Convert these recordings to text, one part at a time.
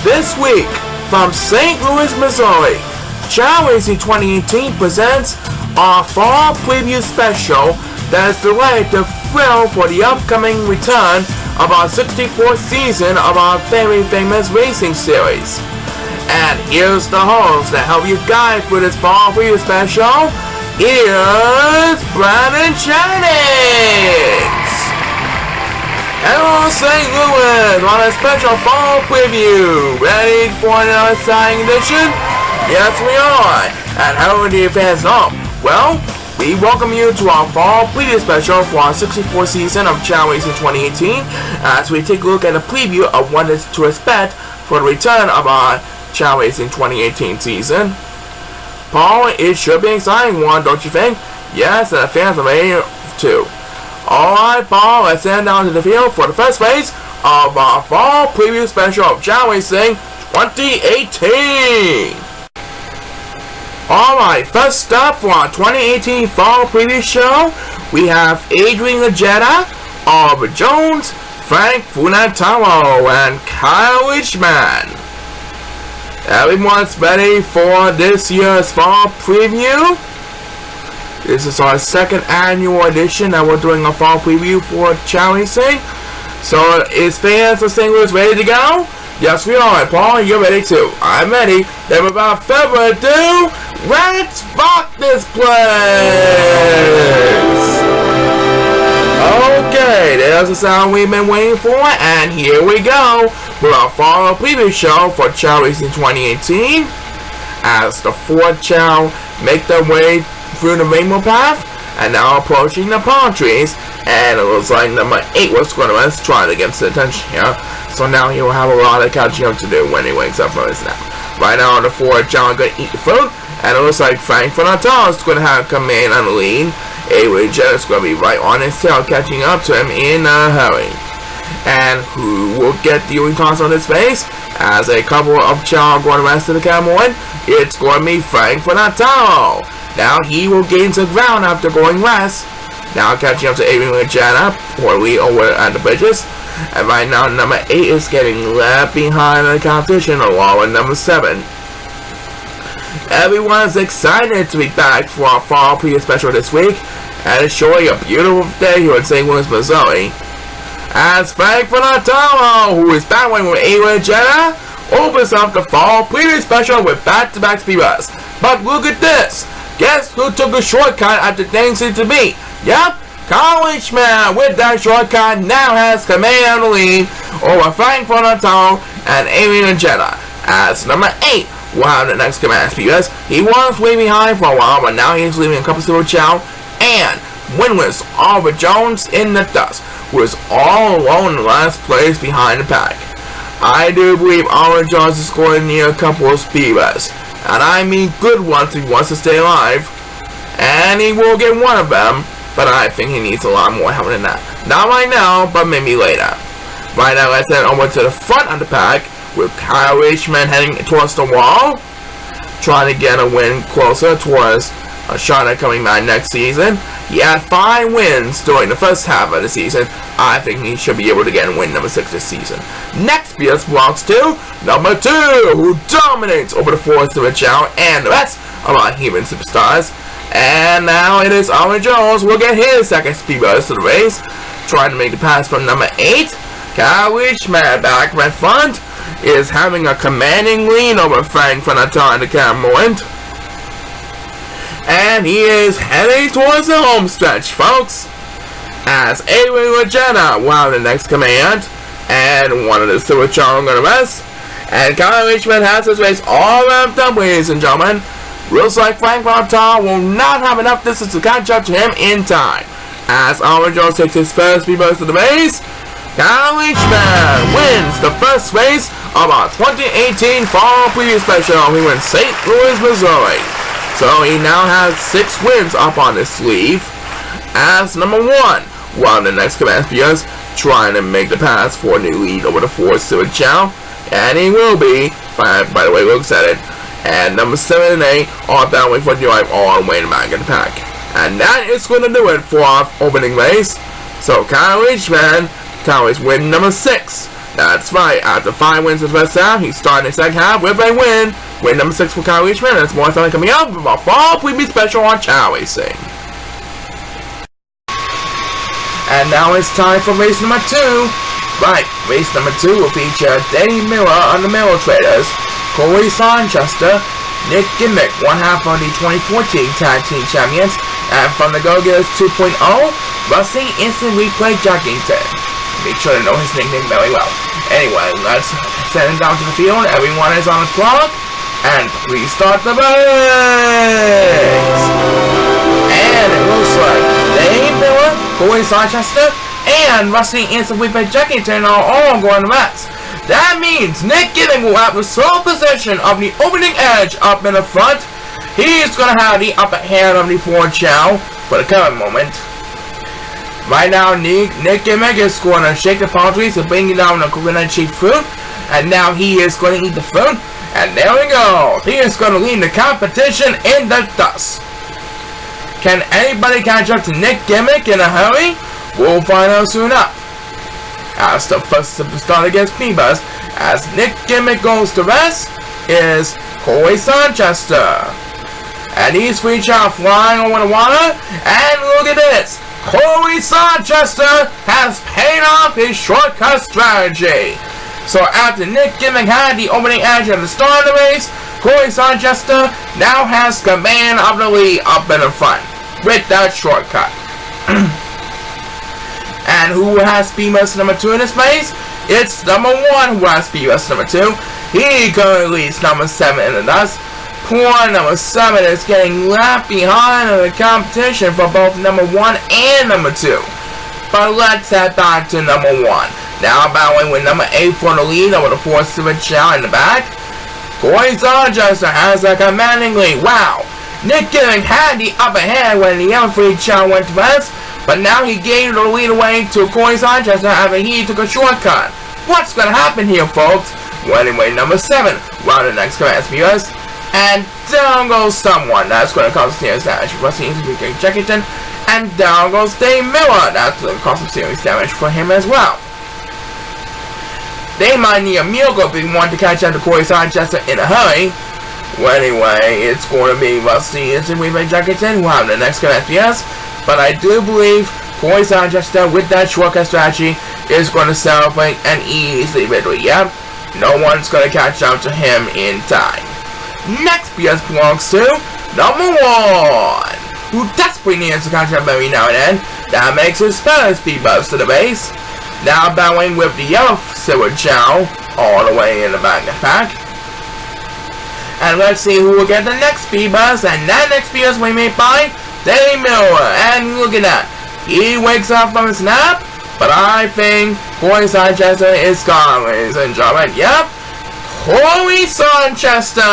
This week, from St. Louis, Missouri, Chao Racing 2018 presents our fall preview special that is delayed to thrill for the upcoming return of our 64th season of our very famous racing series. And here's the host to help you guide through this fall preview special. Here's Brandon Jennings! Hello St. Louis on a special fall preview. Ready for another exciting edition? Yes we are. And how do you fans know? Well, we welcome you to our fall preview special for our 64th season of Chao Racing 2018 as we take a look at a preview of what is to expect for the return of our Chao Racing 2018 season. Paul, it should be an exciting one, don't you think? Yes, and the fans are ready too. Alright, Paul, let's head down to the field for the first race of our fall preview special of Chao Racing 2018. Alright, first up for our 2018 fall preview show, we have Adrian Legetta, Oliver Jones, Frank Funataro, and Kyle Richman. Everyone's ready for this year's fall preview. This is our second annual edition that we're doing a fall preview for Chao Racing. So, is fans of St. Louis ready to go? Yes, we are. Paul, you're ready too. I'm ready. Then without further ado, let's rock this place! Okay, there's the sound we've been waiting for, and here we go with our fall preview show for Chao Racing 2018. As the fourth Chao make their way through the rainbow path, and now approaching the palm trees, and it looks like number 8 was going to rest trying to get the attention here, so now he will have a lot of catching up to do when he wakes up from his nap. Right now the fourth Chao is going to eat the food, and it looks like Frank Funataro is going to have come in on the lead. Avery Jet is going to be right on his tail catching up to him in a hurry. And who will get the only toss on his face? As a couple of Chao are going to rest in the camel in, it's going to be Frank Funataro. Now he will gain some ground after going west. Now catching up to Adrian Legetta, poorly over at the bridges. And right now number 8 is getting left behind in the competition along with number 7. Everyone's excited to be back for our fall preview special this week. And it's surely a beautiful day here in St. Louis, Missouri. As Frank Funataro, who is battling with Adrian Legetta, opens up the fall preview special with back-to-back speedruns. But look at this. Guess who took a shortcut after things seem to be? Yep, Kyle Richman with that shortcut now has command of the lead over Frank Funataro and Adrian Legetta. As number 8 will have the next command speeders. He was way behind for a while, but now he's leaving a couple of Chao and winless Oliver Jones in the dust, who is all alone in last place behind the pack. I do believe Oliver Jones is going to need a couple of speeders. And I mean good ones if he wants to stay alive. And he will get one of them, but I think he needs a lot more help than that. Not right now, but maybe later. Right now, let's head over to the front of the pack with Kyle Richman heading towards the wall, trying to get a win closer towards a shot at coming back next season. He had 5 wins during the first half of the season. I think he should be able to get a win number 6 this season. Next BS belongs to number 2, who dominates over the 4th to Chao and the rest of our human superstars. And now it is Oliver Jones who will get his second speed boost to the race, trying to make the pass from number 8. Kyle Richman back right front is having a commanding lead over Frank Funataro in the camera moment. And he is heading towards the home stretch, folks. As Adrian Legetta will have the next command, and one of the Silver Chao are going to rest. And Kyle Richman has his race all wrapped up, ladies and gentlemen. Looks like Frank Funataro will not have enough distance to catch up to him in time. As Oliver Jones takes his first speed burst of the race, Kyle Richman wins the first race of our 2018 Fall Preview Special. He wins St. Louis, Missouri. So he now has 6 wins up on his sleeve. As number 1, while the next command speeders trying to make the pass for a new lead over the 4th Silver Chao. And he will be, by the way, looks at it. And number 7 and 8 are battling for the drive all the way back in the pack. And that is going to do it for our opening race. So Kyle Richman, Kyle is win number 6. That's right, after 5 wins in the first half, he's starting the second half with a win. Win number 6 for Chao Racing, and there's more something coming up with our fall preview special on Chao Racing. And now it's time for race number 2. Right, race number 2 will feature Danny Miller on the Miller Traders, Corey Sanchester, Nick Gimmick, one half of the 2014 Tag Team Champions, and from the Go-Getters 2.0, Rusty Instant Replay Jackington. Make sure to know his nickname very well. Anyway, let's send him down to the field. Everyone is on the clock, and we start the race. And it looks like Danny Miller, Corey Sanchester, and Rusty Instant Replay Jackington are all going to rest. That means Nick Gimmick will have the sole possession of the opening edge up in the front. He's going to have the upper hand of the Ford Chow for the current moment. Right now, Nick Gimmick is going to shake the palm trees and bring down the coconut shaped fruit. And now he is going to eat the fruit. And there we go. He is going to lead the competition in the dust. Can anybody catch up to Nick Gimmick in a hurry? We'll find out soon enough. As the first superstar against P-Bus, as Nick Gimmick goes to rest, is Corey Sanchester. And these three are flying over the water. And look at this. Corey Sanchester has paid off his shortcut strategy. So after Nick Gimmick had the opening edge at the start of the race, Corey Sanchester now has command of the lead up in the front with that shortcut. And who has speed bus number 2 in this race? It's number 1 who has speed bus number 2. He currently leads number 7 in the dust. Poor number 7 is getting left behind in the competition for both number 1 and number 2. But let's head back to number 1. Now battling with number 8 for the lead over the 4 Civic Chow in the back. Corey Sanchester has a commanding lead. Wow! Nick Gimmick had the upper hand when the other 3 Chow went to rest, but now he gave the lead away to Corey Sanchester after he took a shortcut. What's going to happen here, folks? Well, anyway, number 7, round the next command viewers. And down goes someone. That's going to cause a serious damage. Rusty Instant Replay Jackington. And down goes Dave Miller. That's going to cause some serious damage for him as well. They might need a miracle if they want to catch up to Corey Sanchester in a hurry. Well, anyway, it's going to be Rusty Instant Replay Jackington who have the next command viewers. But I do believe Corey Sanchester with that shortcut strategy is going to celebrate an easy victory. Yep, no one's going to catch up to him in time. Next BS belongs to number 1, who desperately needs to catch up every now and then. That makes his first speed bus to the base. Now battling with the yellow Silver Chow all the way in the back of the pack. And let's see who will get the next speed bus. And that next speed bus will be made by Danny Miller. And look at that. He wakes up from his nap. But I think Corey Sanchester is gone, ladies and gentlemen. Yep. Corey Sanchester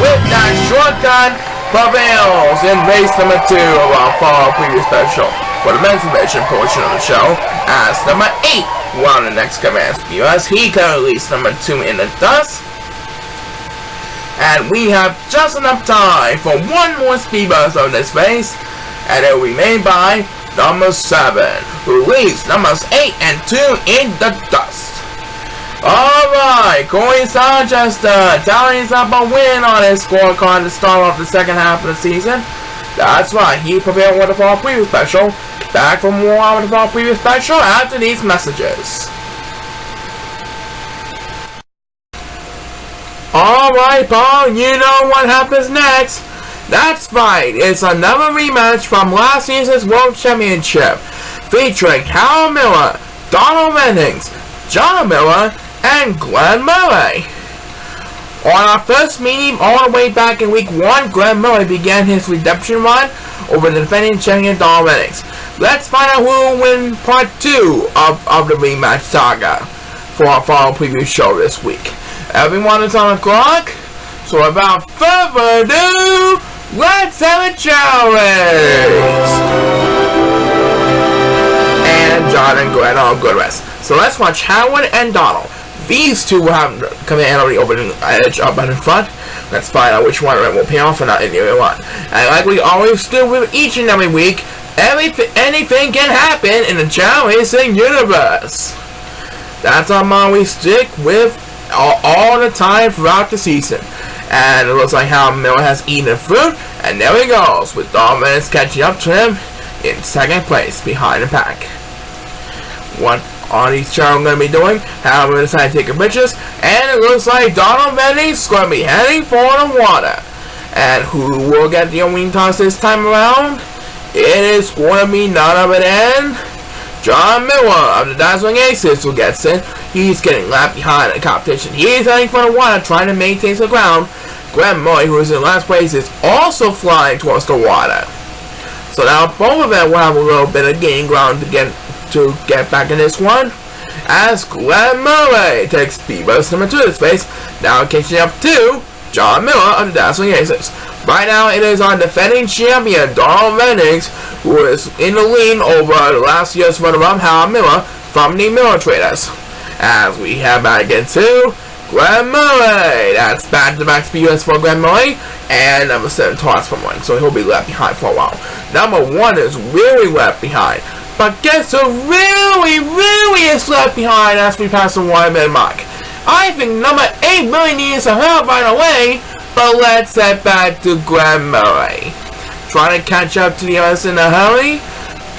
with that shortcut prevails in race number 2 of our fall preview special for the men's division portion of the show. As number 8 won the next command viewers. He currently leads number 2 in the dust. And we have just enough time for one more speed bus of this race. And it will be made by number 7, who leads numbers 8 and 2 in the dust. Alright, Corey Sanchester tallies up a win on his scorecard to start off the second half of the season. That's right, he prepared with the fall preview special. Back for more with the fall preview special after these messages. Alright, Paul, you know what happens next. That's right, it's another rematch from last season's World Championship, featuring Hal Miller, Donald Rennings, John Miller, and Glenn Murray. On our first meeting all the way back in week 1, Glenn Murray began his redemption run over the defending champion Donald Rennings. Let's find out who will win part 2 of the rematch saga for our fall preview show this week. Everyone is on the clock, so without further ado, let's have a Chao race! And John and Glenn are on good rest. So let's watch Howard and Donald. These two will have command of the opening edge up in front. Let's find out which one will pay off and not any other one. And like we always do with each and every week, anything can happen in the Chao Racing universe. That's our motto we stick with all the time throughout the season. And it looks like how Miller has eaten fruit, and there he goes, with Donald Vennings catching up to him in second place behind the pack. What are these children going to be doing? How we're going to decide to take pictures, and it looks like Donald Vennings is going to be heading for the water. And who will get the winning toss this time around? It is going to be none other than John Miller of the Dazzling Aces who gets it. He's getting left behind in the competition. He's heading for the water, trying to maintain the ground. Graham Murray, who is in last place, is also flying towards the water. So now both of them will have a little bit of gaining ground to get back in this one. As Graham Murray takes speed bus number 2 to space, now catching up to John Miller of the Dazzling Aces. Right now it is our defending champion Donald Vennings who is in the lead over the last year's runner-up Howard Miller from the Miller Traders. As we head back into Graham Murray. That's back-to-back speed bus for Graham Murray. And number 7 toss from 1, so he'll be left behind for a while. Number 1 is really left behind. But guess who really is left behind as we pass the 1 minute mark? I think number 8 really needs some help right away, but let's head back to Graham Murray. Trying to catch up to the others in a hurry.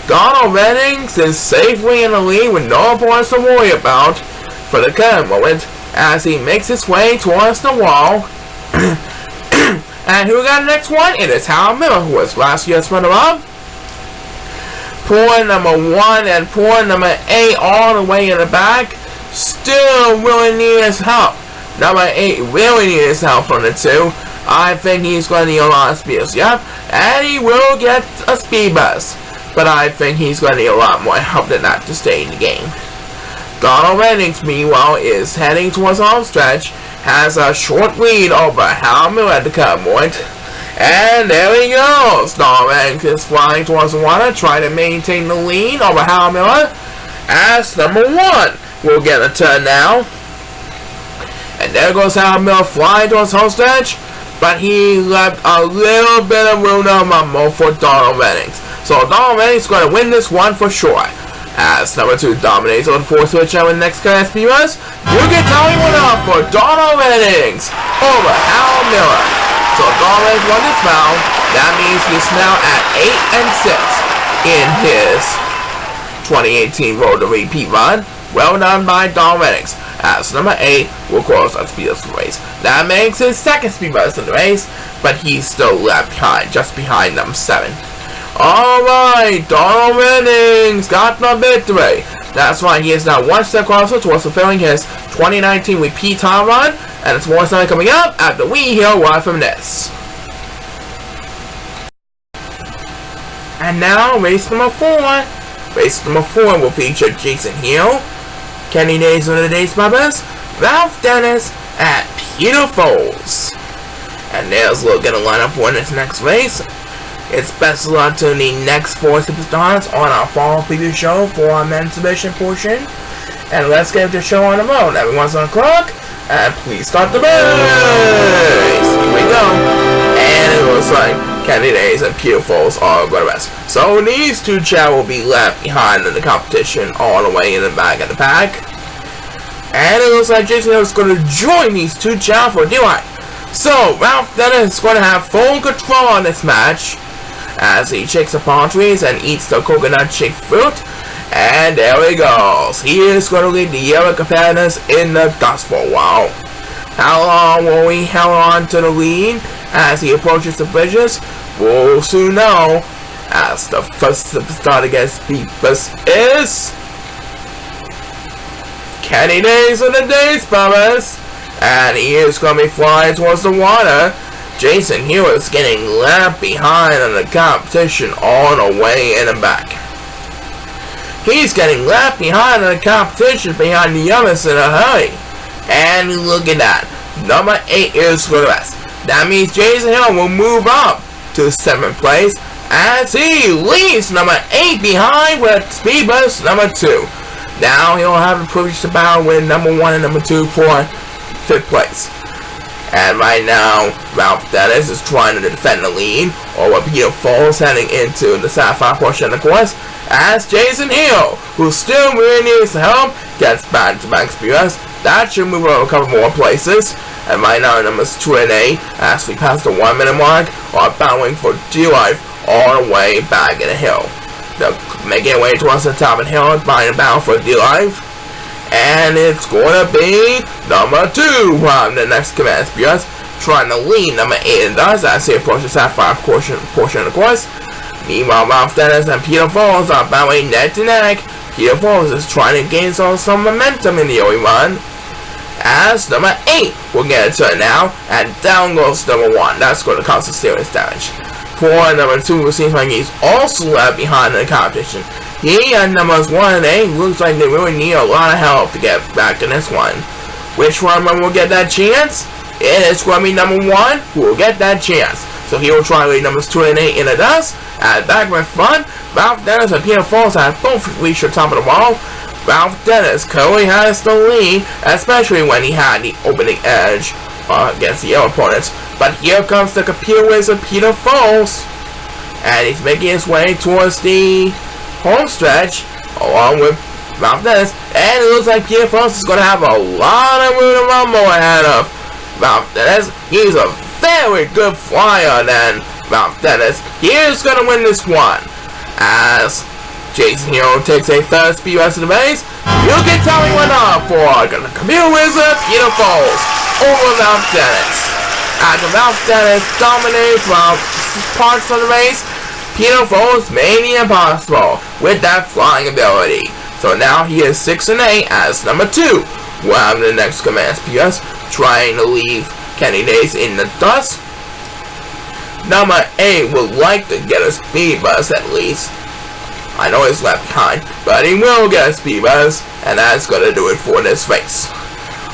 Donald Vennings is safely in the lead with no points to worry about for the current moment as he makes his way towards the wall. And who got the next one? It is Howard Miller, who was last year's runner-up. Poor number 1 and poor number 8 all the way in the back. Still really need his help. Number 8 really needs his help from the 2. I think he's going to need a lot of speed. Yep, and he will get a speed bus. But I think he's going to need a lot more help than that to stay in the game. Donald Vennings, meanwhile, is heading towards the home stretch. Has a short lead over Howard Miller at the cut point. And there he goes. Donald Vennings is flying towards the water, trying to maintain the lead over Howard Miller. As number 1 will get a turn now. And there goes Howard Miller flying towards home stretch. But he left a little bit of room to mumble for Donald Vennings. So Donald Vennings is going to win this one for sure. As number 2 dominates on the 4th switch out with the next guy SPUS, you can tell me what up for Donald Vennings over Howard Miller. So Donald Vennings won this round. That means he's now at 8-6 in his 2018 Road to Repeat run. Well done by Donald Vennings. As number 8 will close that speed bus race. That makes his 2nd speed bus in the race, but he's still left behind, just behind number 7. Alright, Donald Vennings got the victory. That's why he is now 1 step closer towards fulfilling his 2019 repeat time run, and it's more time coming up after we hear word from this. And now, race number 4. Race number 4 will feature Jason Hill, Kenny Days of the Days Brothers, Ralph Dennis, and Peter Foles. And there's a look at the lineup for this next race. It's best of luck to the next 4 superstars on our fall preview show for our men's division portion. And let's get the show on the road. Everyone's on the clock, and please start the race. Here we go. And it looks like Kenny Days and Peter Foles are going to rest. So these 2 chat will be left behind in the competition all the way in the back of the pack. And it looks like Jason Hill is going to join these 2 chat for DUI. So Ralph Dennis is going to have full control on this match as he shakes the palm trees and eats the coconut shaped fruit. And there he goes. He is going to lead the yellow competitors in the dust for a while. How long will he hang on to the lead as he approaches the bridges? We'll soon know. As the first superstar to get speed bus is Kenny Days of the Days Brothers. And he is going to be flying towards the water. Jason Hill is getting left behind in the competition all the way in the back. He's getting left behind in the competition behind the others in a hurry. And look at that. Number 8 is for the rest. That means Jason Hill will move up to 7th place as he leaves number 8 behind with speed bus number 2. Now he'll have the privilege to battle with number 1 and number 2 for 5th place. And right now, Ralph Dennis is trying to defend the lead over Peter Foles heading into the Sapphire portion of the course. as Jason Hill, who still really needs help, gets back-to-back speeders. That should move on a couple more places. And right now, numbers 2 and 8, as we pass the 1 minute mark, are battling for dear life all the way back in the hill. They're making their way towards the top of the hill, buying a battle for dear life. And it's going to be number 2 from the next command speeders, trying to lead number 8 and does as he approaches that 5 portion of the course. Meanwhile, Ralph Dennis and Peter Falls are battling neck to neck. Peter Falls is trying to gain some momentum in the early run, as number 8 will get a turn now, and down goes number 1. That's going to cause some serious damage. Poor number 2, who seems like he's also left behind in the competition. He and numbers 1 and 8 looks like they really need a lot of help to get back in this one. Which one will get that chance? It is going to be number 1 who will get that chance. So he will try to lead numbers 2 and 8 in the dust. And back with fun, Ralph Dennis and Peter Falls have both reached the top of the wall. Ralph Dennis currently has the lead, especially when he had the opening edge against the other opponents. But here comes the computer wizard Peter Falls, and he's making his way towards the home stretch along with Ralph Dennis. And it looks like Peter Falls is going to have a lot of room to rumble ahead of Ralph Dennis. He's a very good flyer than Ralph Dennis. He is going to win this one, as Jason Hill takes a third speed rest of the race. You can tell me what up for the computer wizard Peter Falls over Ralph Dennis. After Ralph Dennis dominates from parts of the race, Peter Falls made the impossible with that flying ability. So now he is 6 and 8 as number 2. We'll have the next command speeders trying to leave Kenny Days in the dust. Number 8 would like to get a speed bus at least. I know he's left behind, but he will get a speed bus, and that's going to do it for this race.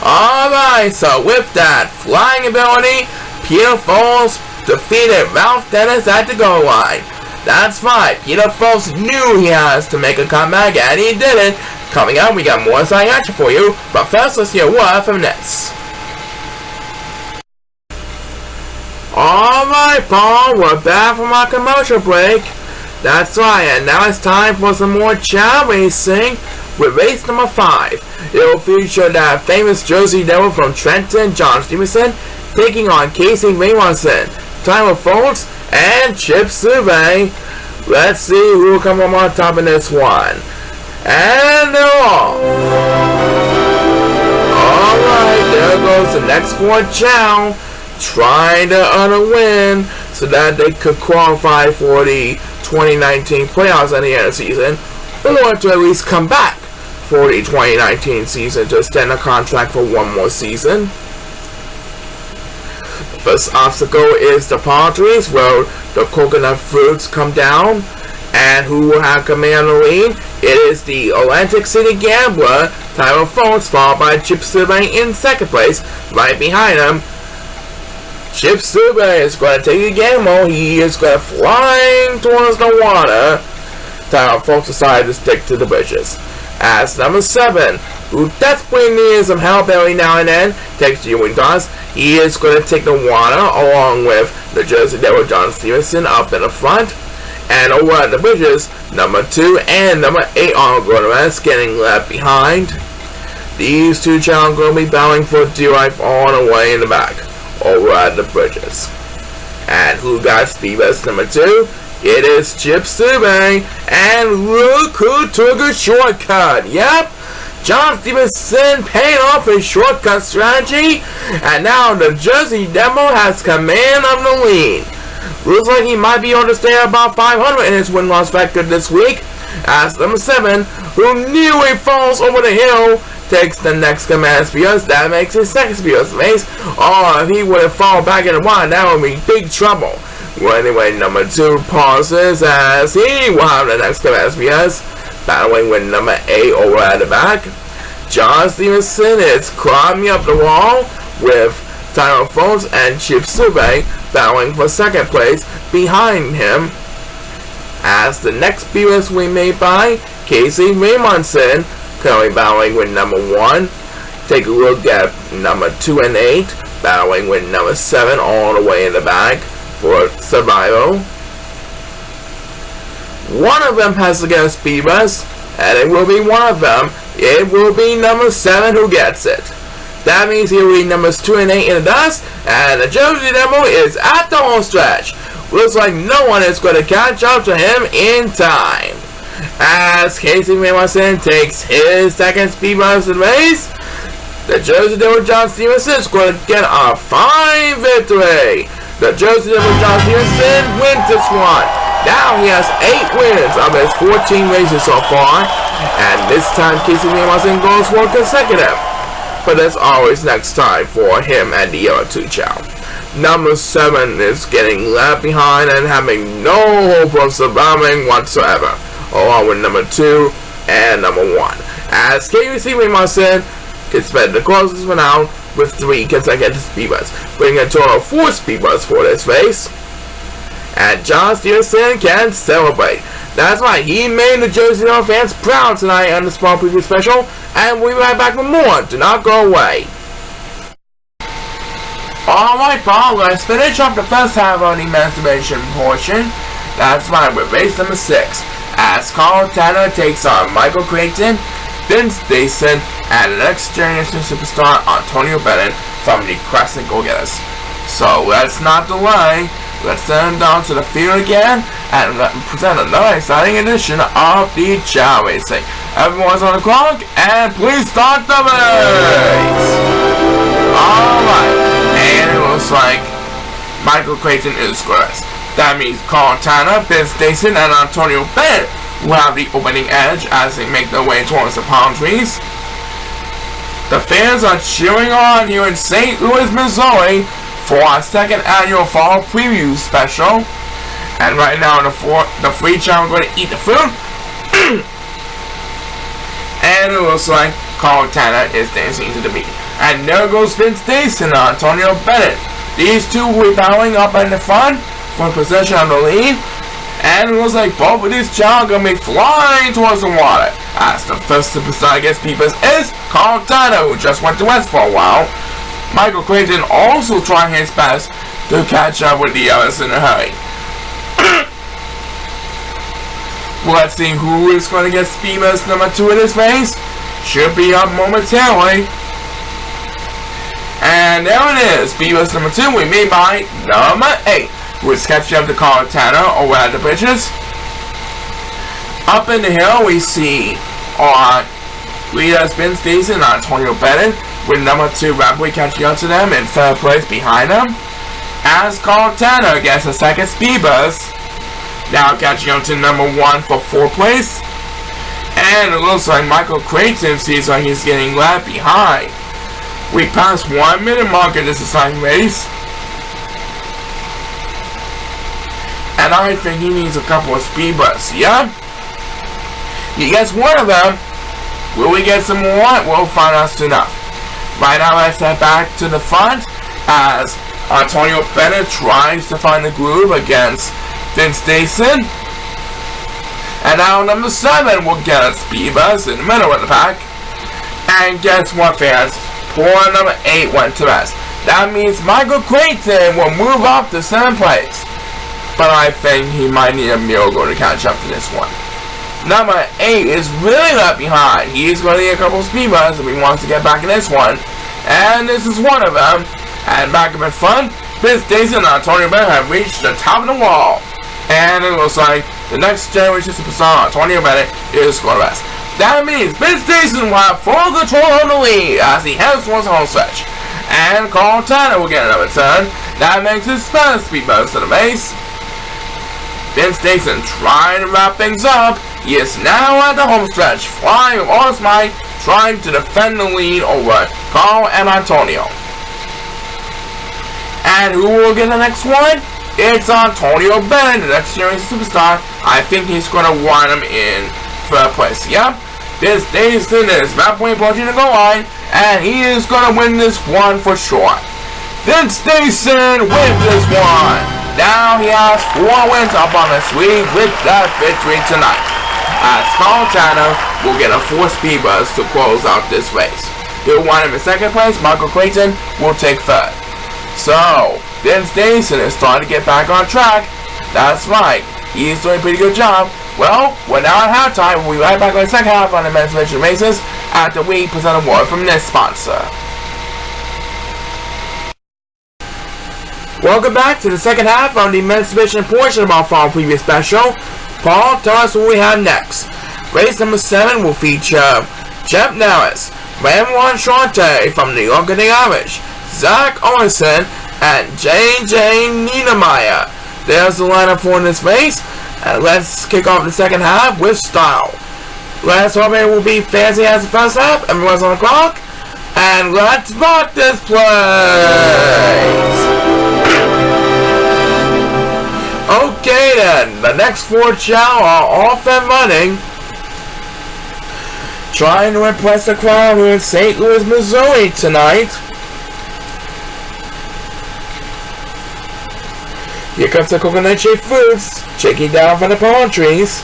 Alright, so with that flying ability, Peter Falls defeated Ralph Dennis at the goal line. That's right, Peter Falls knew he has to make a comeback, and he did it. Coming up, we got more exciting action for you, but first let's hear what from Nets. Alright, Paul, we're back from our commercial break. That's right, and now it's time for some more Chao Racing with race number 5. It will feature that famous Jersey Devil from Trenton, John Stevenson, taking on Casey Raymondson, Tyler Foltz, and Chip Survey. Let's see who will come on top in this one. And they're off. Alright, there goes the next for Chao, trying to earn a win so that they could qualify for the 2019 playoffs at the end of the season, or to at least come back for the 2019 season to extend a contract for one more season. The first obstacle is the palm trees, where the coconut fruits come down, and who will have command of the lead? It is the Atlantic City Gambler, Tyler Foltz, followed by Chip Survey in second place. Right behind him, Chip Survey is going to take a gamble. He is going to flying towards the water. Tyler Foltz decided to stick to the bushes. As number 7, who desperately needs some help every now and then, takes the wing toss. He is going to take the water along with the Jersey Devil John Stevenson up in the front. And over at the bridges, number 2 and number 8 are going to rest, getting left behind. These two Chao are going to be battling for dear life all the way in the back, over at the bridges. And who got speed best number 2? It is Chip Survey. And look who took a shortcut. Yep, John Stevenson paid off his shortcut strategy, and now the Jersey Devil has command of the lead. Looks like he might be able to stay about 500 in his win-loss record this week, as number 7, who nearly falls over the hill, takes the next command speeders. That makes his second speeders race. Oh, if he would have fallen back in the water, that would be big trouble. Well, anyway, number 2 pauses as he will have the next command speeders, battling with number 8 over at the back. John Stevenson is climbing up the wall with Tyler Foltz and Chip Survey battling for second place behind him, as the next speeders we made by Casey Raymondson, currently battling with number 1. Take a look at number 2 and 8, battling with number 7 all the way in the back for survival. one of them has to get a speed bus, and it will be one of them. It will be number 7 who gets it. That means he will be numbers 2 and 8 in the dust, and the Jersey Devil is at the home stretch. Looks like no one is going to catch up to him in time. As Casey Mason takes his second speed bus in the race, the Jersey Devil John Stevenson is going to get a fine victory. The Jersey Devil John Stevenson wins this one. Now he has 8 wins of his 14 races so far, and this time Casey Mason goes for consecutive. But there's always next time for him and the other 2 Chow. Number 7 is getting left behind and having no hope of surviving whatsoever, along with number 2 and number 1. As Casey Mason gets better the closest one out with 3 consecutive speed busts, bringing a total of 4 speed busts for this race. And John Stevenson can celebrate. That's right, he made the Jersey Devil fans proud tonight on the Small Preview Special, and we'll be right back with more. Do not go away. Alright, Paul, let's finish up the first half of the emancipation portion. That's right, with race number 6. As Carl Tanner takes on Michael Creighton, Vince Dyson, and the next generation superstar Antonio Bennett from the Crescent Go-Getters. So let's not delay. Let's send down to the field again and present another exciting edition of the Chao Racing. Everyone's on the clock, and please start the race! Alright, and it looks like Michael Creighton is first. That means Carl Tanner, Vince Dyson, and Antonio Bennett will have the opening edge as they make their way towards the palm trees. The fans are cheering on here in St. Louis, Missouri for our second annual fall preview special. And right now the free channel are going to eat the food. And it looks like Carl Tanner is dancing to the beat. And there goes Vince Dyson and Antonio Bennett. These two will be battling up in the front for possession of the lead. And it looks like both of these Chow are going to be flying towards the water. As the first superstar against people is Carl Tanner, who just went to West for a while. Michael Creighton also trying his best to catch up with the others in a hurry. Let's see who is going to get speed bus number 2 in this race. Should be up momentarily. And there it is. Speed bus number 2 we made by number 8. Who is catching up to Carl Tanner over at the bridges. Up in the hill we see our leaders Vince Dyson and Antonio Bennett, with number 2 rapidly catching up to them in 3rd place behind them. As Carl Tanner gets a second speed bus, now catching up to number 1 for 4th place. And it looks like Michael Creighton seems like he's getting left behind. We passed 1 minute mark in this exciting race. And I think he needs a couple of speed busts, yeah? He gets one of them. Will we get some more? We'll find out soon enough. Right now, let's head back to the front as Antonio Bennett tries to find the groove against Vince Dyson. And now number 7 will get a speed bus in the middle of the pack. And guess what, fans? Poor number 8 went to rest. That means Michael Creighton will move up to 7th place. But I think he might need a miracle to catch up to this one. Number 8 is really left behind. He's going to need a couple of speed busts if he wants to get back in this one. And this is one of them. And back up in front, Vince Dyson and Antonio Bennett have reached the top of the wall. And it looks like the next generation superstar, Antonio Bennett, is going to rest. That means Vince Dyson will have full control of the lead as he heads towards the home stretch. And Carl Tanner will get another turn. That makes his first speed bust to the base. Vince Dyson trying to wrap things up. He is now at the home stretch, flying with all his might, trying to defend the lead over Carl and Antonio. And who will get the next one? It's Antonio Bennett, the next generation superstar. I think he's going to wind him in 3rd place. Yep, Vince Dyson is rapidly approaching the goal line, and he is going to win this one for sure. Vince Dyson wins this one. Now he has 4 wins up on the sleeve with that victory tonight. As Carl Tanner will get a 4th speed bus to close out this race. He'll wind up in 2nd place. Michael Creighton will take 3rd. So, Vince Dyson is starting to get back on track. That's right. He's doing a pretty good job. Well, we're now at halftime. We'll be right back with the second half on the men's division races after we present a word from this sponsor. Welcome back to the second half on the men's division portion of our fall preview special. Paul, tell us what we have next. Race number 7 will feature Jeff Norris, Ramon Shante from New York and the Irish, Zach Orson, and J.J. Niemeyer. There's the lineup for this race. And let's kick off the second half with style. Let's hope it will be fancy as the first half. Everyone's on the clock. And let's rock this place. Okay then, the next 4 Chao are off and running. Trying to impress the crowd in St. Louis, Missouri tonight. Here comes the coconut shaped fruits, shaking down from the palm trees.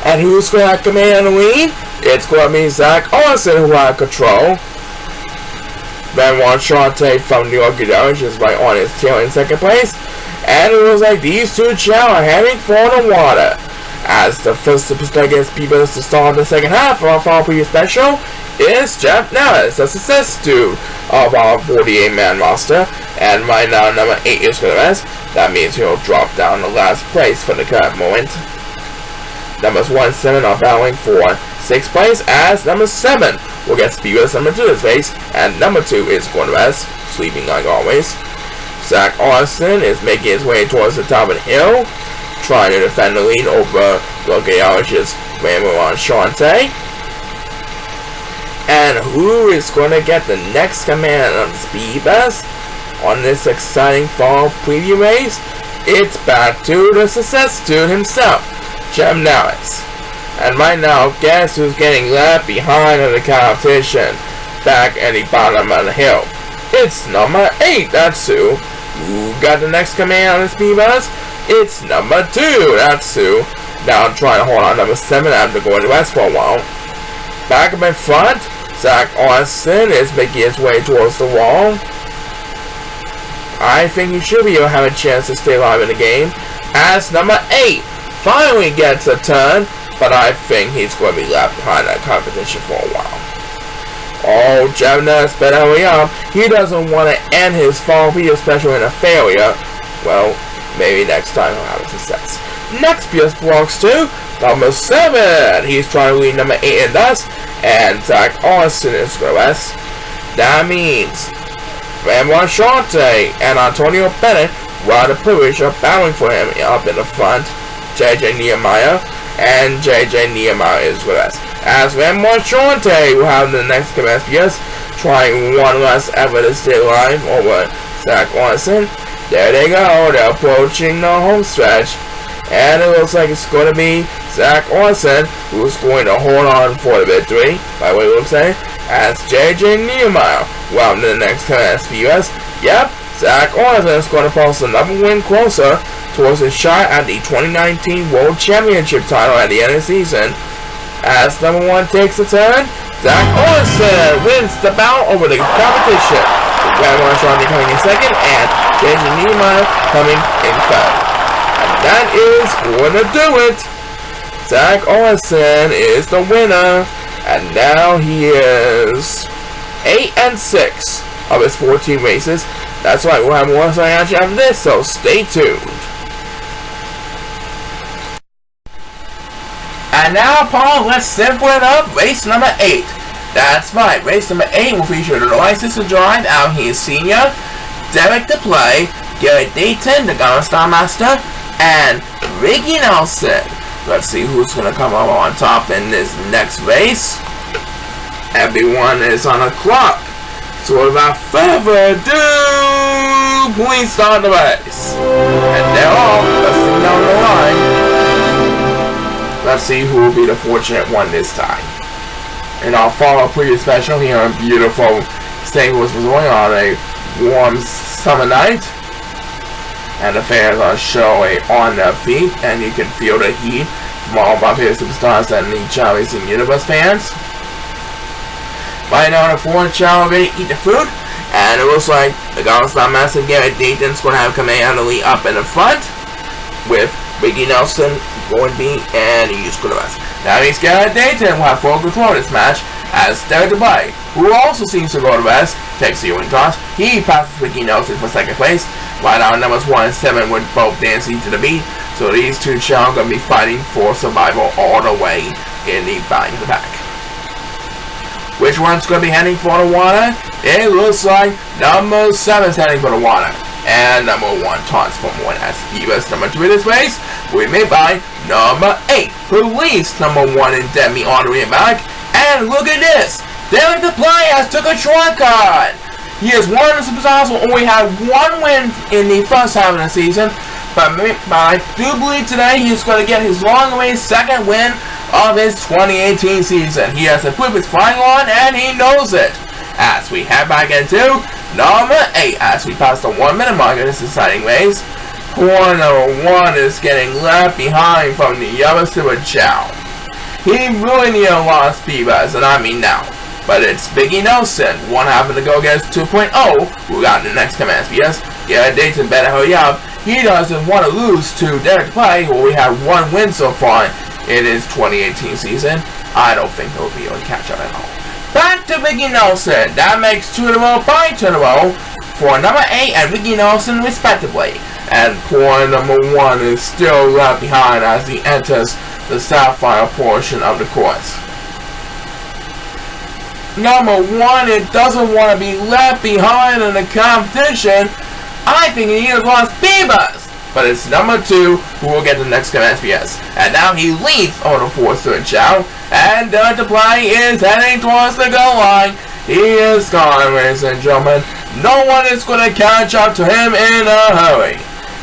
And who's going to have command and lead? It's going to be Zach Orson who had control. Ramon Shante from New York is right on his tail in second place. And it looks like these 2 Chao are heading for the water. As the first to against people to start the second half of our fall preview special is Jeff Norris, the success dude of our 48-man roster. And right now, number 8 is going to rest. That means he'll drop down to last place for the current moment. Numbers 1 and 7 are battling for 6th place, as number 7 will get speed with number 2 this race, and number 2 is going to rest, sleeping like always. Zach Orson is making his way towards the top of the hill, trying to defend the lead over Logiarish's Ramon Shante. And who is going to get the next command on Speed Best on this exciting fall preview race? It's back to the success dude himself, Jeff Norris. And right now, guess who's getting left behind in the competition? Back at the bottom of the hill. It's number 8, that's who. Who got the next command on the Speed Bus? It's number 2, that's who. Now I'm trying to hold on number 7 after going to rest for a while. Back up in front, Zach Orson is making his way towards the wall. I think he should be able to have a chance to stay alive in the game, as number 8 finally gets a turn, but I think he's going to be left behind that competition for a while. Oh, Jeff Norris better hurry up. He doesn't want to end his fall video special in a failure. Well, maybe next time he'll have a success. Next PS belongs to number 7. He's trying to lead number 8 in dust, and Zach Orson is going to rest. That means Ramon Shante and Antonio Bennett will have the privilege of battling for him up in the front. J.J. Niemeyer, and J.J. Niemeyer is with us. As Ramon Shante will have the next command PS, trying one last effort to stay alive over Zach Orson. There they go, they're approaching the home stretch. And it looks like it's going to be Zach Orson who's going to hold on for the victory, by what it looks like, as J.J. Niemeyer will have the next command PS. Yep, Zach Orson is going to post another win closer towards his shot at the 2019 World Championship title at the end of the season. As number 1 takes a turn, Zach Orson wins the bout over the competition, with Ramon Shante coming in second and J.J. Niemeyer coming in third. And that is going to do it. Zach Orson is the winner, and now he is 8-6 of his 14 races. That's right, we'll have more action after this, so stay tuned. And now, Paul, let's simple it up. Race number 8. That's right. Race number 8 will feature the license to drive out here senior, Derek to play, Garrett Dayton, the Ghana Star Master, and Ricky Nelson. Let's see who's going to come up on top in this next race. Everyone is on the clock. So without further ado, please start the race. And they're all pressing down the line. Let's see who will be the fortunate one this time. In our fall preview special here in beautiful St. Louis, Missouri on a warm summer night. And the fans are showing on their feet, and you can feel the heat from all of our favorite superstars and the Chao Racing Universe fans. Right now, the 4 Chao are ready to eat the food, and it looks like the Ghana Star Master Garrett Dayton's going to have command of the lead up in the front, with Ricky Nelson going to be any use for the rest. Now he's got Dayton will have full control of this match as Derek DeBlay, who also seems to go to rest, takes the win toss. He passes Ricky Nelson for second place. Right now numbers 1 and 7 with both dancing to the beat. So these two are going to be fighting for survival all the way in the back of the pack. Which one's going to be heading for the water? It looks like number 7 is heading for the water. And number 1 taunts for more as US number 2 in this race. We made by number 8, who leads number 1 in Demi all the way back. And look at this! Derek DeBlay has took a shortcut! He has won the Superstars, will only have 1 win in the first half of the season. But I do believe today he's going to get his long-awaited second win of his 2018 season. He has improved his flying on and he knows it. As we head back into number 8, as we pass the 1 minute mark in this exciting race, corner number 1 is getting left behind from the yellow Super Chao. He really needed a lot of speed buzz, and I mean now. But it's Biggie Nelson, one having to go against 2.0, who got the next command SBS. Yeah, Dayton better hurry up. He doesn't want to lose to Derek DeBlay, who we have 1 win so far in his 2018 season. I don't think he'll be able to catch up at all. Back to Biggie Nelson. That makes 2 in a row by 2 in a row for number 8 and Biggie Nelson respectively. And poor number 1 is still left behind as he enters the sapphire portion of the course. Number 1, it doesn't want to be left behind in the competition. I think he needs a lot of speed buzz. But it's number 2 who will get the next command SPS. And now he leads on the 4th to Chao. And Derek DeBlay is heading towards the goal line. He is gone, ladies and gentlemen. No one is going to catch up to him in a hurry.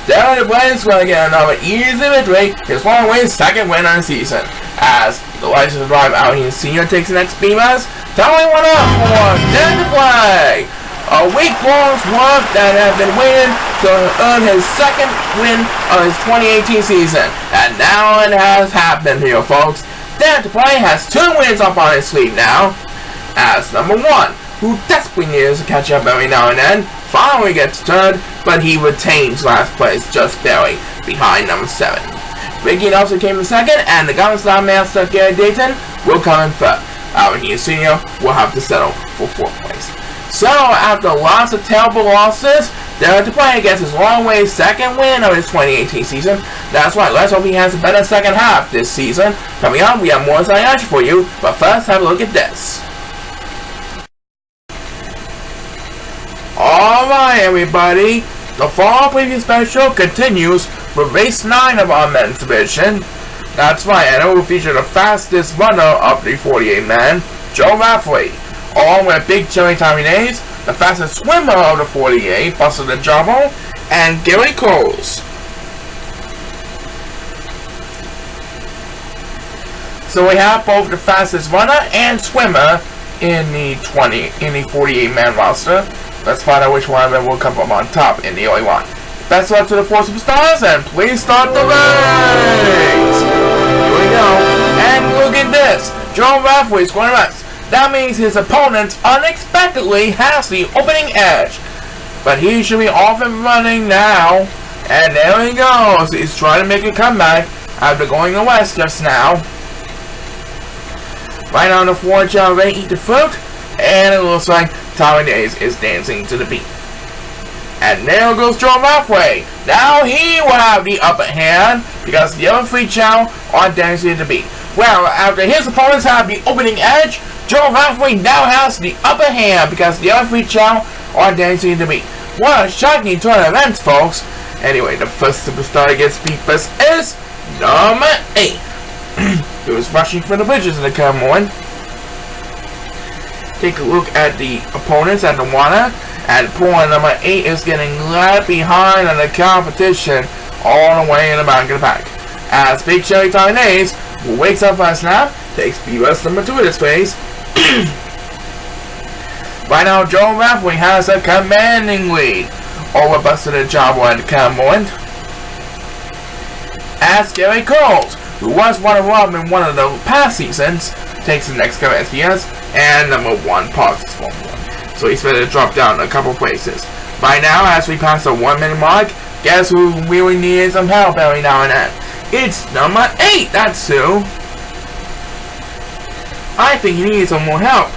Derek DeBlay is going to get another easy victory, his long-awaited second win on the season. As the license drive out here, Senior takes the next speed buzz. Telling one up for Derek DeBlay. A week long's work that has been waiting to earn his second win of his 2018 season. And now it has happened here, folks. Derek DeBlay has 2 wins up on his sleeve now. As number 1, who desperately needs to catch up every now and then, finally gets third, but he retains last place just barely behind number 7. Ricky Nelson came in second, and the Government Star Master Gary Dayton will come in third. Albert Hughes Sr. will have to settle for 4th place. So, after lots of terrible losses, Derek DeBlay gets his long-awaited second win of his 2018 season. That's right, let's hope he has a better second half this season. Coming up, we have more exciting action for you, but first, have a look at this. Alright, everybody, the fall preview special continues with race 9 of our men's division. That's right, and it will feature the fastest runner of the 48-man, Chao Racing, along with Big Cherry Tommy Days, the fastest swimmer of the 48, Buster the Jumbo, and Gary Coles. So we have both the fastest runner and swimmer in the 48-man roster. Let's find out which one of them will come up on top in the early one. Best of luck to the 4 superstars, and please start the race! Here we go. And look at this. Chao Racing is going to rest. That means his opponent unexpectedly has the opening edge. But he should be off and running now. And there he goes. He's trying to make a comeback after going to west just now. Right on the 4, Chao Racing eat the fruit. And it looks like Tommy Days is dancing to the beat. And there goes Chao Racing. Now he will have the upper hand because the other 3 Chao are dancing to the beat. Well, after his opponents have the opening edge, Chao Racing now has the upper hand because the other 3 Chao are dancing to the beat. What a shocking turn of events, folks. Anyway, the first superstar to get speed bust is number 8. He was rushing for the bridges in the current one. Take a look at the opponents at the water. And point number 8 is getting left behind in the competition all the way in the back of the pack. As Big Cherry Tommy Days, who wakes up on a snap, takes speed bus number 2 in his face. Right now, Chao Racing has a commanding lead over Buster the Jumbo at the current moment. As Gary Coles, who was runner-up in one of the past seasons, takes the next command SPS, and number 1 pauses for 1. So he's better to drop down a couple places. By now, as we pass the 1 minute mark, guess who really needs some help every now and then? It's number 8, that's who. I think he needs some more help.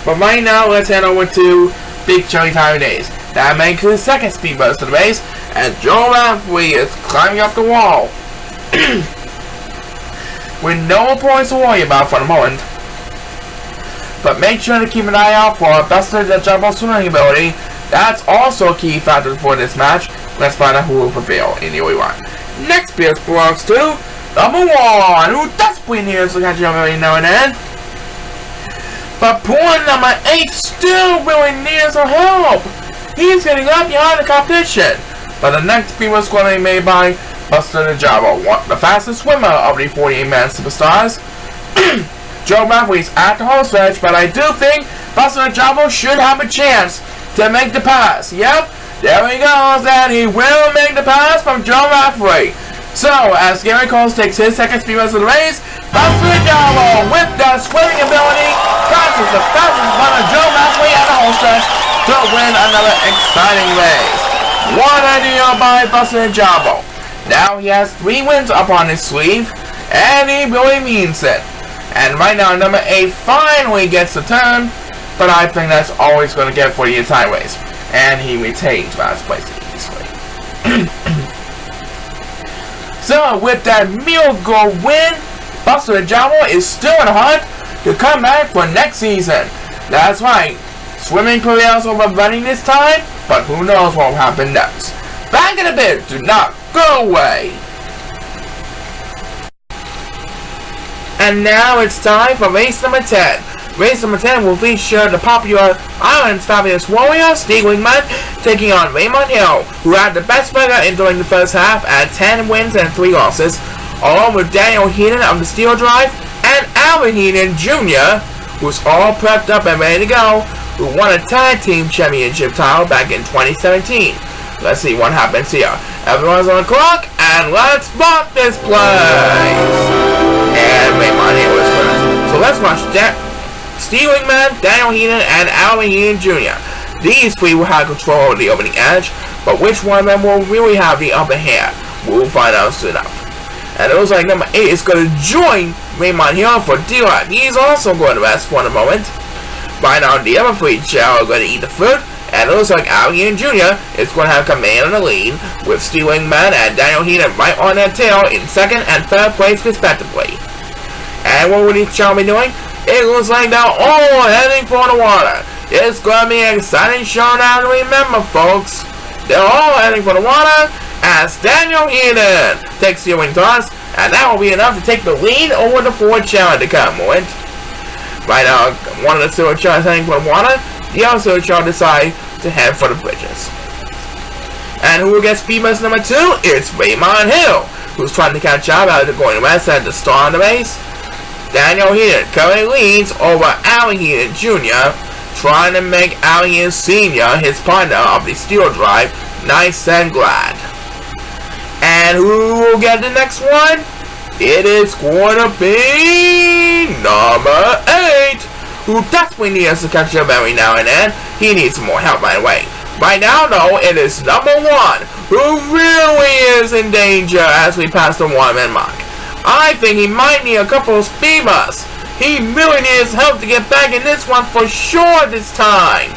But right now, let's head over to Big Chunky Tire Days. That makes his second speed boost of the race, and Chao Racing is climbing up the wall. With no points to worry about for the moment. But make sure to keep an eye out for Buster the Jumbo swimming ability. That's also a key factor for this match. Let's find out who will prevail in the only one. Next PS belongs to number 1, who desperately needs to catch up every now and then. But poor number 8 still really needs some help. He's getting up behind the competition. But the next speed was going to be made by Buster the Jumbo, the fastest swimmer of the 48-man superstars. Chao Racing's at the home stretch, but I do think Buster the Jumbo should have a chance to make the pass. Yep, there he goes, and he will make the pass from Chao Racing. So, as Gary Coles takes his second speed boost of the race, Buster the Jumbo, with the swimming ability, passes the fastest runner Chao Racing at the home stretch to win another exciting race. What a deal by Buster the Jumbo. Now he has 3 wins up on his sleeve, and he really means it. And right now, number 8 finally gets the turn, but I think that's always going to get for the entire race. And he retains last place easily. So, with that miracle win, Buster the Jumbo is still in the hunt to come back for next season. That's right, swimming prevails over running this time, but who knows what will happen next. Back in a bit, do not go away. And now it's time for race number 10. Race number 10 will feature the popular Island's Fabulous Warrior, Steve Wingman, taking on Raymond Hill, who had the best figure during the first half at 10 wins and 3 losses, along with Daniel Heenan of the Steel Drive, and Alvin Heenan Jr., who's all prepped up and ready to go, who won a tag team championship title back in 2017. Let's see what happens here. Everyone's on the clock, and let's rock this place! And Raymond Hill is first. So let's watch Steve Wingman, Daniel Heenan, and Alvin Heenan Jr. These 3 will have control of the opening edge, but which one of them will really have the upper hand? We'll find out soon enough. And it looks like number 8 is going to join Raymond Hill for D-Line. He's also going to rest for a moment. Right now, the other 3 Chao are going to eat the fruit, and it looks like Alvin Jr. is going to have command on the lead, with Steve Wingman and Daniel Heenan right on their tail in 2nd and 3rd place respectively. And what will these Chao be doing? It looks like they're all heading for the water. It's going to be an exciting showdown to remember, folks. They're all heading for the water as Daniel Heenan takes the wing toss, and that will be enough to take the lead over the 4 Chao at the current moment. Right now, one of the Silver Chao is heading for the water. The other Silver Chao decide to head for the bridges. And who will get speed boost number 2? It's Raymond Hill, who's trying to catch up out of the going west at the start of the race. Daniel Heenan currently leads over Alvin Heenan Jr., trying to make Alvin Heenan Sr., his partner of the Steel Drive, nice and glad. And who will get the next one? It is going to be number 8, who desperately needs to catch up every now and then. He needs some more help right away. Right now, though, it is number 1, who really is in danger as we pass the 1-man mark. I think he might need a couple of speed busts. He really needs help to get back in this one for sure this time.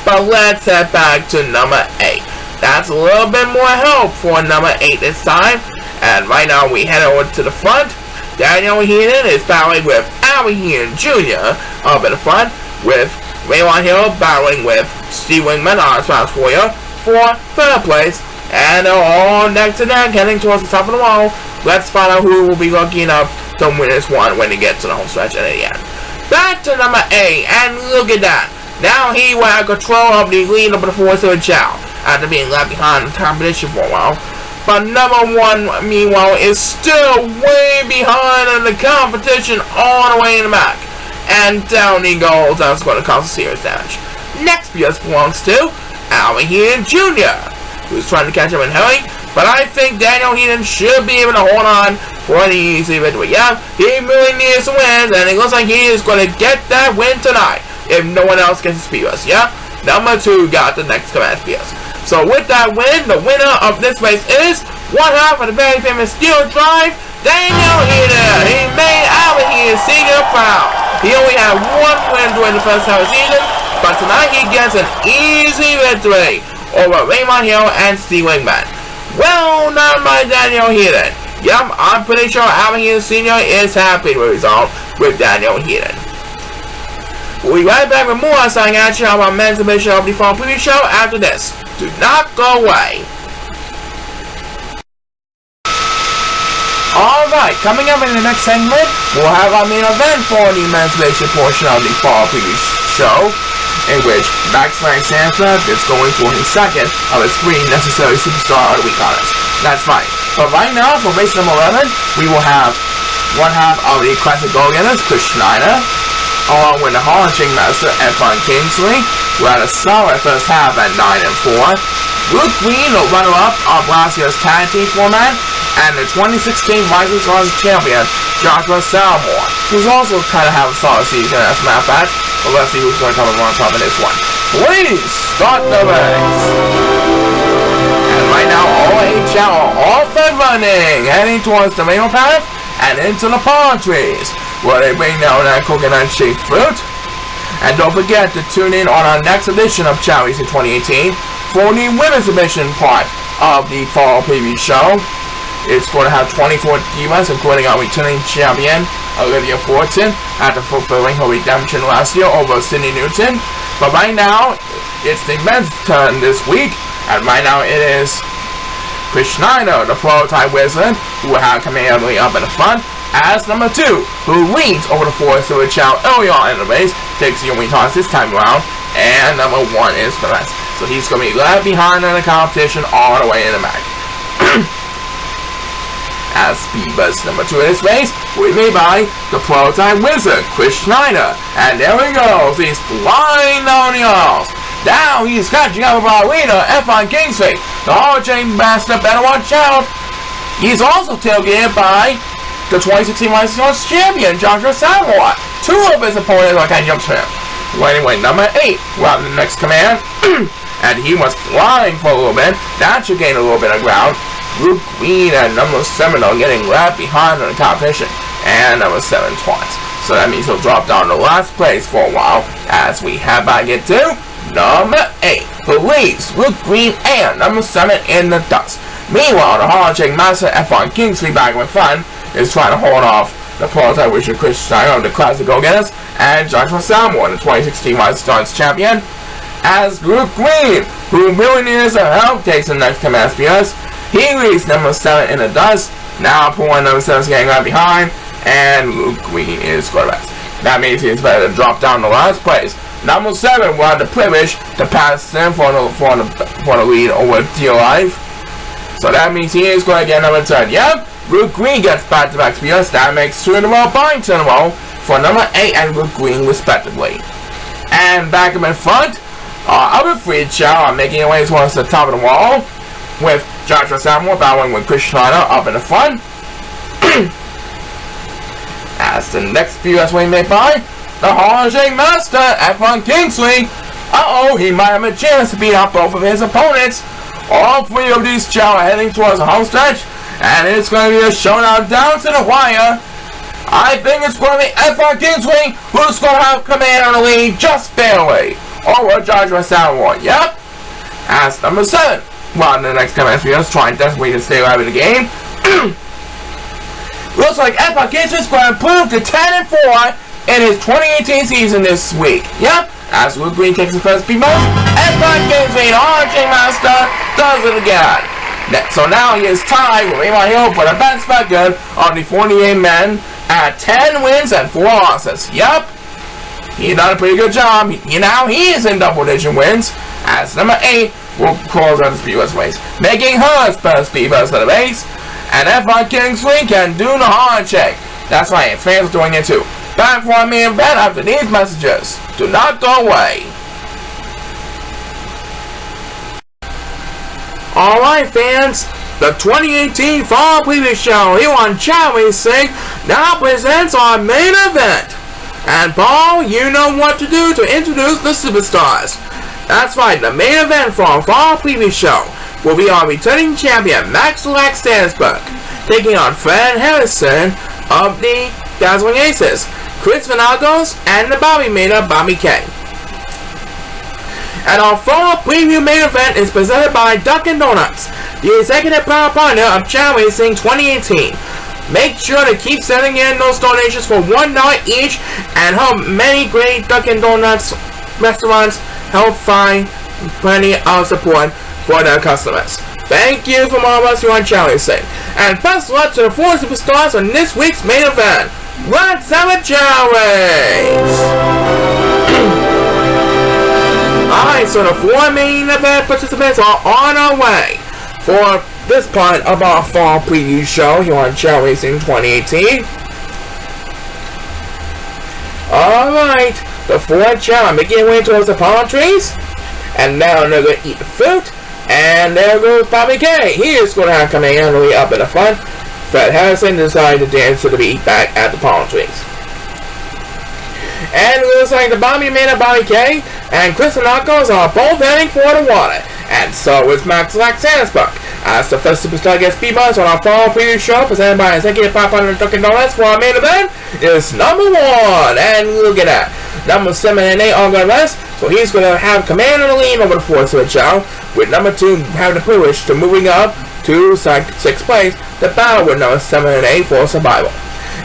But let's head back to number 8. That's a little bit more help for number 8 this time. And right now we head over to the front. Daniel Heenan is battling with Alvin Heenan Jr. up in the front, with Raymond Hill battling with Steve Wingman, our Fast Warrior, for 3rd place. And they're all neck to neck heading towards the top of the wall. Let's find out who will be lucky enough to win this one when they get to the home stretch and at the end. Back to number 8, and look at that. Now he will have control of the lead of the 4 Silver Chao, after being left behind in the competition for a while. But number 1, meanwhile, is still way behind in the competition all the way in the back. And down he goes. That's going to cause a serious damage. Next PS belongs to Alvin Heenan Jr., who's trying to catch him in hurry. But I think Daniel Heenan should be able to hold on for an easy victory. Yeah, he really needs to win, and it looks like he is going to get that win tonight if no one else gets his PS. Yeah, number 2 got the next command PS. So with that win, the winner of this race is One half of the very famous Steel Drive, Daniel Eder. He made out here senior proud. He only had one win during the first half of the season, but tonight he gets an easy victory over Raymond Hill and Steve Wingman. Well done by Daniel Eder. Yep, I'm pretty sure Alvin Heaton Sr. is happy with the result with Daniel Heaton. We'll be right back with more starting action on our men's edition of the Fall Preview Show after this. Do not go away. Alright, coming up in the next segment, we'll have our main event for the men's edition portion of the Fall Preview Show, in which Max Sandler is going for his second of his 3 necessary Superstar of the Week honors. That's right. But right now, for race number 11, we will have one half of the Classic Go-Getters, Chris Schneider, along with the Harlem Master F1 Kingsley, who had a solid first half at 9-4. Luke Green, the runner-up of last year's tag team format, and the 2016 Rising Stars champion, Joshua Salmore, who's also kind of have a solid season, as a matter of fact. But let's see who's going to come on top of this one. Please start the race. And right now, all 8 Chao are off and running, heading towards the main path and into the palm trees, where they bring down that coconut-shaped fruit. And don't forget to tune in on our next edition of Chao Racing 2018 for the women's edition part of the Fall Preview Show. It's going to have 24 divas, including our returning champion, Olivia Fortin, after fulfilling her redemption last year over Sydney Newton. But right now, it's the men's turn this week, and right now it is Chris Schneider, the prototype wizard, who will have commandably up in the front, as number 2, who leads over the 4th to a Chao early on in the race, takes the only toss this time around, and number 1 is Perez. So he's going to be left behind in the competition all the way in the back. As Speed Buzz number 2 in this race will be made by the prototype wizard, Chris Schneider. And there he goes, he's flying down the aisles. Now he's catching up with our leader, F1 Kingsley. The Hall-of-Fame Master better watch out. He's also tailgated by the 2016 Rising Stars champion, Joshua Salmore. 2 of his opponents are catching up to him. Well, anyway, number 8 will have the next command. And he was flying for a little bit. That should gain a little bit of ground. Luke Green and number 7 are getting left behind in the competition, and number 7 twice. So that means he'll drop down to last place for a while, as we have back get to number 8, who leaves Luke Green and number 7 in the dust. Meanwhile, the Hall-of-Fame Master F1 Kingsley back with fun is trying to hold off the prototype Richard Chris Steiner of the Classic Go-Getters and Joshua Salmore, the 2016 Rising Stars champion, as Luke Green, who really needs some help, takes the next command spears. He leaves number 7 in the dust. Now pulling number 7 is getting right behind, and Luke Green is quarterback. That means he's better to drop down to last place. Number 7 will have the privilege to pass him for the lead over Deal Life. So that means he is going to get number 10. Yep, Luke Green gets back-to-back spears. That makes 2 in a row, points in a row for number 8 and Luke Green respectively. And back up in front, our other 3 Chao are making their way towards the top of the wall, with Joshua Salmore battling with Chris Schneider up in the front. As the next few is made by the Hall-of-Fame Master, F1 Kingsley. He might have a chance to beat up both of his opponents. All 3 of these Chao are heading towards the home stretch, and it's going to be a showdown down to the wire. I think it's going to be F1 Kingsley who's going to have command of the lead just barely over Joshua Salmore. Yep. As number 7. Well, the next command spears trying desperately to stay alive in the game. Looks like F1 Kingsley is going to improve to 10-4 in his 2018 season this week. Yep, as Luke Green takes the first speed most, F1 Kingsley, the Hall-of-Fame Master, does it again. So now he is tied with Raymond Hill for the best record of the 48 men at 10 wins and 4 losses. Yep, he done a pretty good job. Now he is in double-digit wins, as number 8 will close out the Speed Buzz race, making her first Speed Buzz of the race, and F1 Kingsley can do the hard check. That's right, fans are doing it too. Back for our main event after these messages. Do not go away. Alright fans, the 2018 Fall Preview Show here on Chao Racing now presents our main event. And Paul, you know what to do to introduce the superstars. That's right, the main event for our Fall Preview Show will be our returning champion, Max Sandberg, taking on Fred Harrison of the Dazzling Aces, Chris Vinagos, and the Bobby Mater, Bobby K. And our fall preview main event is presented by Dunkin' Donuts, the executive power partner of Chao Racing 2018. Make sure to keep sending in those donations for $1 each and help many great Dunkin' Donuts restaurants help find plenty of support for their customers. Thank you from all of us here on Chao Racing. And best luck to the 4 superstars on this week's main event. Let's have a Chao Race! Alright, so the 4 main event participants are on our way for this part of our fall preview show here on Chao Racing 2018. Alright, the 4 Chao making their way towards the palm trees. And now they're going to eat the fruit. And there goes Bobby K. He is going to have coming all the way up in the front. Fred Harrison decided to dance to the beat back at the palm trees. And it looks like the Bobby Mater, Bobby K, and Chris Vinagos are both heading for the water. And so is Max Sandberg. As the first superstar gets speed-bumps on our fall preview show, presented by Executive Pop Under Dunkin' Donuts for our main event, is number 1. And look at that. Number 7 and 8 are going to rest, so he's going to have command of the lead over the 4th switch out, with number 2 having the privilege to moving up to 6th place to battle with number 7 and 8 for survival.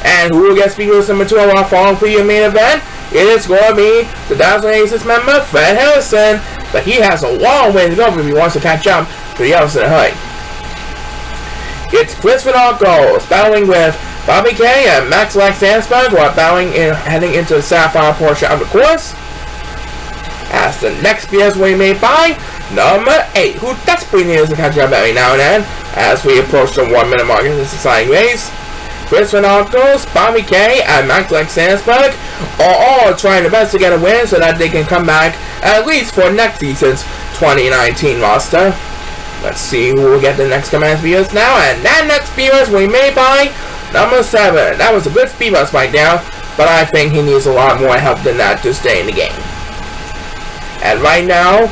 And who will get speakers number 2 of our fall preview main event? It is going to be the Dazzling Aces member, Fred Harrison, but he has a long way to go if he wants to catch up to the others in a hurry. It's Chris Vinagos battling with Bobby K and Max Sandberg, who are heading into the Sapphire portion of the course. As the next BS we made by number 8, who desperately needs to catch up every now and then as we approach the 1 minute mark in this exciting race. Chris Vinagos, Bobby K, and Max Sandberg are all trying their best to get a win so that they can come back at least for next season's 2019 roster. Let's see who will get the next command speeders now, and that next speeders we made by number 7. That was a good speed bus right now, but I think he needs a lot more help than that to stay in the game. And right now,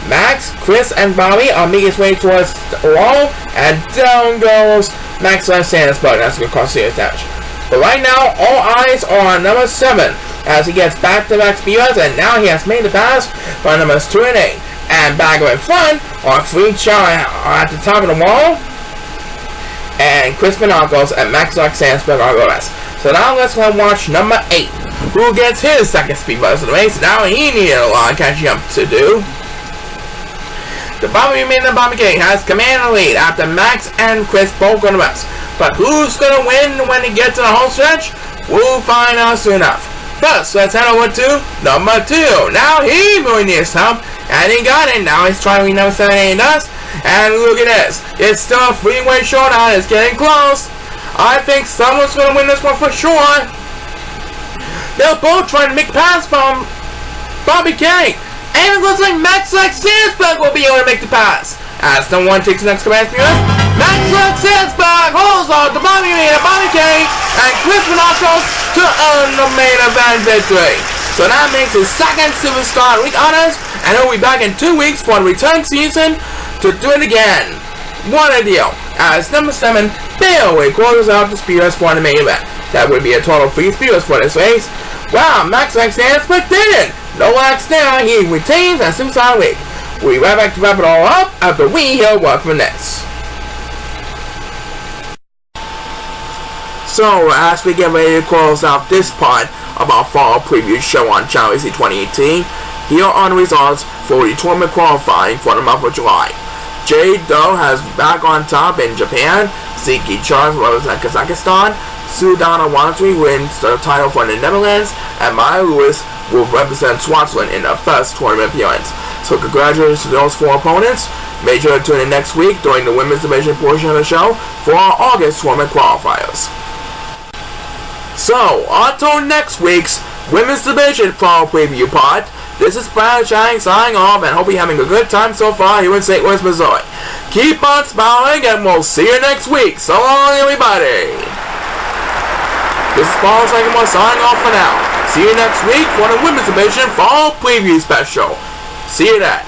Max, Chris, and Bobby are making his way towards the wall, and down goes Max Sandberg. That's a good cross series damage. But right now, all eyes are on number 7 as he gets back-to-back speeders, and now he has made the pass by numbers 2 and 8. And back in front are 3 Chao at the top of the wall, and Chris Vinagos and Max Sandberg are the rest. So now let's go watch number 8, who gets his second speed bus of the race. Now he needed a lot of catching up to do. The Bobby Mater, Bobby K has command of the lead after Max and Chris both go to rest. But who's going to win when he gets to the home stretch? We'll find out soon enough. First, let's head over to number 2. Now he really needs help, and he got it. Now he's trying to number 7 and us. And look at this. It's still a freeway showdown. It's getting close. I think someone's going to win this one for sure. They're both trying to make a pass from Bobby K. And it looks like Max Sandberg will be able to make the pass. As number 1 takes the next command speed, Max Sandberg holds on to Bobby Mater, Bobby K, and Chris Vinagos to earn the main event victory. So that makes his second Superstar League honors, and he'll be back in 2 weeks for the return season to do it again. What a deal. As number 7 barely closes out the speeders for the main event. That would be a total of 3 speeders for this race. Wow, Max Sandberg did it! No lax now, he retains a Superstar League. We'll be right back to wrap it all up after we hear what from this. So, as we get ready to close out this part of our fall preview show on Chao Racing 2018, here are the results for the tournament qualifying for the month of July. Jade Doe has back on top in Japan. Ziki Charles represents Kazakhstan. Sudana Wanatri wins the title for the Netherlands, and Maya Lewis will represent Swaziland in their first tournament appearance. So congratulations to those 4 opponents. Make sure to tune in next week during the women's division portion of the show for our August tournament qualifiers. So, until next week's women's division fall preview part, this is Brad Chang signing off, and hope you're having a good time so far here in St. Louis, Missouri. Keep on smiling, and we'll see you next week. So long, everybody. This is Paul Sagamore signing off for now. See you next week for the women's division fall preview special. See you then.